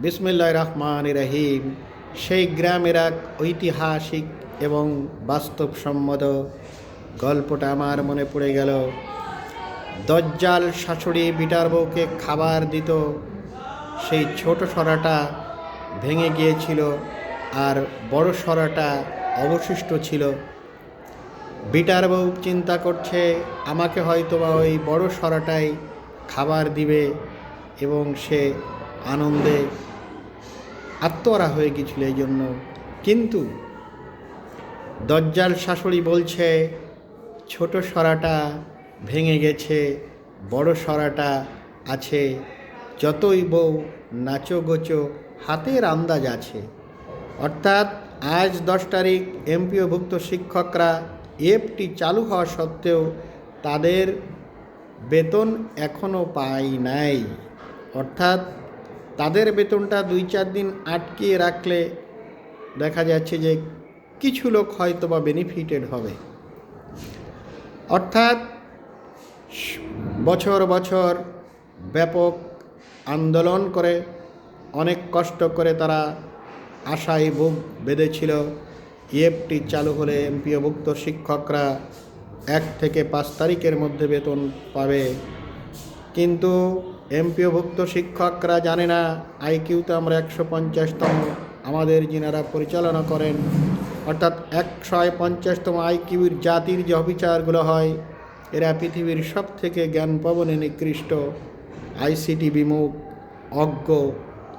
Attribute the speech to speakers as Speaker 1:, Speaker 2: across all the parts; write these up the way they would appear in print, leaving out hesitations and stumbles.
Speaker 1: বিসমিল্লাহির রহমানির রহিম। সেই গ্রামের এক ঐতিহাসিক এবং বাস্তবসম্মত গল্পটা আমার মনে পড়ে গেল। দজ্জাল শাশুড়ি বিটার বউকে খাবার দিত, সেই ছোট সরাটা ভেঙে গিয়েছিল আর বড় সরাটা অবশিষ্ট ছিল। বিটার বউ চিন্তা করছে আমাকে হয়তো বা ওই বড় সরাটাই খাবার দিবে, এবং সে আনন্দে আত্মহারা হয়ে গিয়েছিল এই জন্য। কিন্তু দজ্জাল শাশুড়ি বলছে ছোট সরাটা ভেঙে গেছে, বড় সরাটা আছে, যতই বউ নাচো গোচো হাতের আন্দাজ আছে। অর্থাৎ আজ 10 তারিখ এমপিওভুক্ত শিক্ষকরা এফটি চালু হওয়া সত্ত্বেও তাদের বেতন এখনও পায় নাই। অর্থাৎ তাদের বেতনটা 2-4 দিন আটকিয়ে রাখলে দেখা যাচ্ছে যে কিছু লোক হয়তো বা বেনিফিটেড হবে। অর্থাৎ বছর বছর ব্যাপক আন্দোলন করে অনেক কষ্ট করে তারা আশায় বুক বেঁধেছিল ইএফটি চালু হলে এমপিওভুক্ত শিক্ষকরা 1 থেকে 5 তারিখের মধ্যে বেতন পাবে। কিন্তু এমপিওভুক্ত শিক্ষকরা জানে না আইকিউতে আমরা 150তম, আমাদের যিনারা পরিচালনা করেন, অর্থাৎ 150তম আইকিউর জাতির যে অফিসারগুলো হয় এরা পৃথিবীর সব থেকে জ্ঞান পাবনে নিকৃষ্ট, আইসিটি বিমুখ, অজ্ঞ।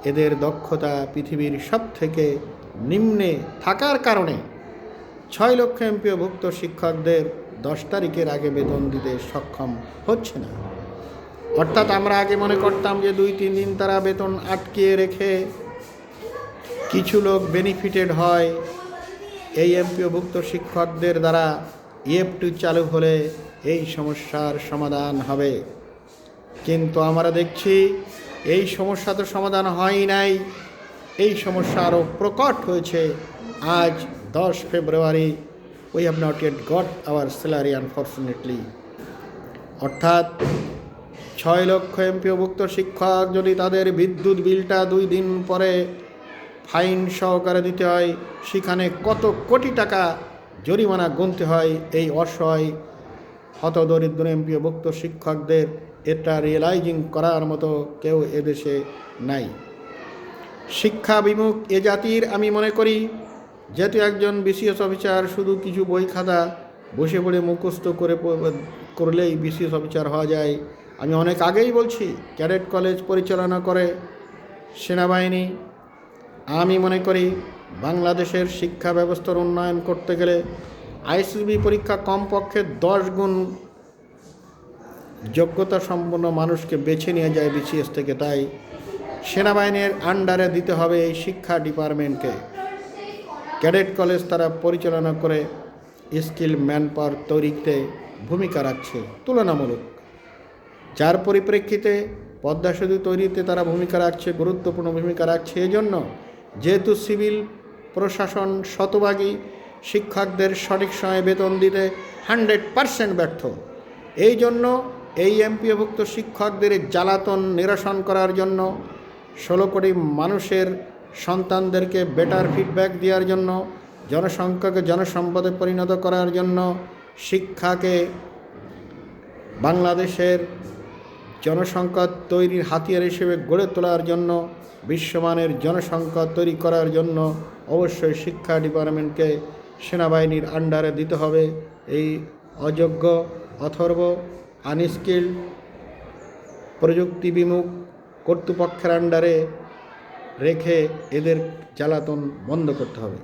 Speaker 1: এদের দক্ষতা পৃথিবীর সব থেকে নিম্নে থাকার কারণে 6 লক্ষ এমপিওভুক্ত শিক্ষকদের 10 তারিখের আগে বেতন দিতে সক্ষম হচ্ছে না। অর্থাৎ আমরা আগে মনে করতাম যে 2-3 দিন তারা বেতন আটকিয়ে রেখে কিছু লোক বেনিফিটেড হয় এই এমপিওভুক্ত শিক্ষকদের দ্বারা। ইএফটি চালু হলে এই সমস্যার সমাধান হবে। কিন্তু আমরা দেখছি এই সমস্যা তো সমাধান হয় নাই, এই সমস্যা আরও প্রকট হয়েছে। আজ 10 February, we have not yet got our salary unfortunately. অর্থাৎ 6 লক্ষ এমপিওভুক্ত শিক্ষক যদি তাদের বিদ্যুৎ বিলটা 2 দিন পরে ফাইন সহকারে দিতে হয়, সেখানে কত কোটি টাকা জরিমানা গুনতে হয় এই অসহায় হতদরিদ্র এমপিওভুক্ত শিক্ষকদের। এটা রিয়েলাইজিং করার মতো কেউ এদেশে নাই। শিক্ষা বিমুখ এ জাতির আমি মনে করি, যেহেতু একজন বিসিএস অফিসার শুধু কিছু বই খাতা বসে পড়ে মুখস্থ করলেই বিসিএস অফিসার হওয়া যায়। আমি অনেক আগেই বলছি, ক্যাডেট কলেজ পরিচালনা করে সেনাবাহিনী। আমি মনে করি বাংলাদেশের শিক্ষা ব্যবস্থার উন্নয়ন করতে গেলে আইসিবি পরীক্ষা কমপক্ষে 10 গুণ যোগ্যতা সম্পন্ন মানুষকে বেছে নিয়ে যায় বিসিএস থেকে। তাই সেনাবাহিনীর আন্ডারে দিতে হবে এই শিক্ষা ডিপার্টমেন্টকে। ক্যাডেট কলেজ তারা পরিচালনা করে স্কিল ম্যান পাওয়ার তৈরিতে ভূমিকা রাখছে তুলনামূলক, যার পরিপ্রেক্ষিতে পদ্মা সেতু তৈরিতে তারা ভূমিকা রাখছে, গুরুত্বপূর্ণ ভূমিকা রাখছে। এজন্য যেহেতু সিভিল প্রশাসন শতভাগী শিক্ষকদের সঠিক সময়ে বেতন দিতে 100% ব্যর্থ। এই জন্য এই এমপিওভুক্ত শিক্ষকদের জ্বালাতন নিরসন করার জন্য, 16 কোটি মানুষের সন্তানদেরকে বেটার ফিডব্যাক দেওয়ার জন্য, জনসংখ্যাকে জনসম্পদে পরিণত করার জন্য, শিক্ষাকে বাংলাদেশের জনসংখ্যা তৈরির হাতিয়ার হিসেবে গড়ে তোলার জন্য, বিশ্বমানের জনসংখ্যা তৈরি করার জন্য অবশ্যই শিক্ষা ডিপার্টমেন্টকে সেনাবাহিনীর আন্ডারে দিতে হবে। এই অযোগ্য, অথর্ব, আনস্কিল্ড, প্রযুক্তি বিমুখ কর্তৃপক্ষের আন্ডারে রেখে এদের জ্বালাতন বন্ধ করতে হবে।